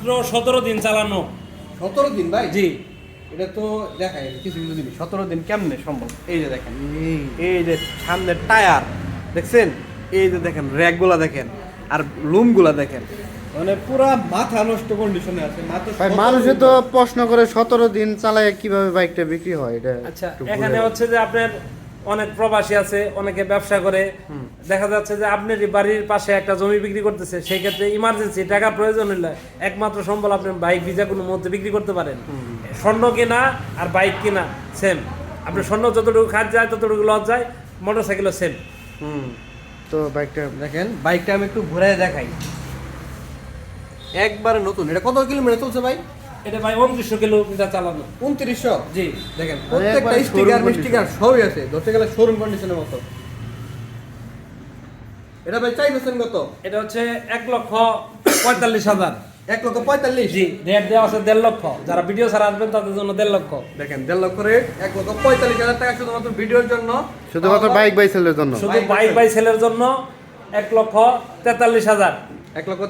মাত্র 17 দিন চালানো। 17 দিন ভাই? জি। এটা তো দেখাই কিছু কিছু জিনিস 17 দিন কেমনে সম্ভব? এই যে দেখেন, এই যে সামনের টায়ার দেখছেন, এই যে দেখেন র্যাকগুলা দেখেন, আর লুমগুলা দেখেন, মানে পুরা মাথা নষ্ট কন্ডিশনে আছে। মাত্র ভাই 17 মানুষে দিন তো বয়স। প্রশ্ন করে 17 দিন চালায় কিভাবে বাইকটা বিক্রি হয় এটা আচ্ছা, একটু এখানে বলে হচ্ছে যে আপনার অনেক প্রবাসী আছে, অনেকে ব্যবসা করে, দেখা যাচ্ছে যে আপনার বাড়ির পাশে একটা জমি বিক্রি করতেছে, সেই ক্ষেত্রে ইমার্জেন্সি টাকা প্রয়োজন হলে একমাত্র সম্বল আপনি বাইক ভিজা কোনো মধ্যে বিক্রি করতে পারেন। স্বর্ণ কেনা আর বাইক কেনা সেম, আপনি স্বর্ণ যতটুকু খাত যায় ততটুকু লস যায়, মোটরসাইকেলও সেম। তো বাইকটা দেখেন বাইকটা আমি একটু ঘুরে দেখাই, একবারে নতুন। এটা কত কিলোমিটার চলছে ভাই? এটা ভাই 2900 কিলোমিটার চালানো। 2900? জি। দেখেন মানে প্রত্যেকটা একবারে স্টিকার showroom মিস্টিকার সবই আছে, ধরতে গেলে শোরুম কন্ডিশনের মতো। এটা ভাই চাইছেন কত? এটা হচ্ছে 1,45,000। 1,45,000? জি, রেট দেওয়া আছে 1.5 লক্ষ। যারা ভিডিও ছাড়া আসবেন তাদের জন্য 1.5 লক্ষ। দেখেন 1.5 লক্ষ রেট, 1,45,000 টাকা শুধুমাত্র ভিডিওর জন্য। শুধুমাত্র বাইক বাইসেলের জন্য শুধু বাইক বাই সেলের জন্য 1,43,000। 1 লক্ষ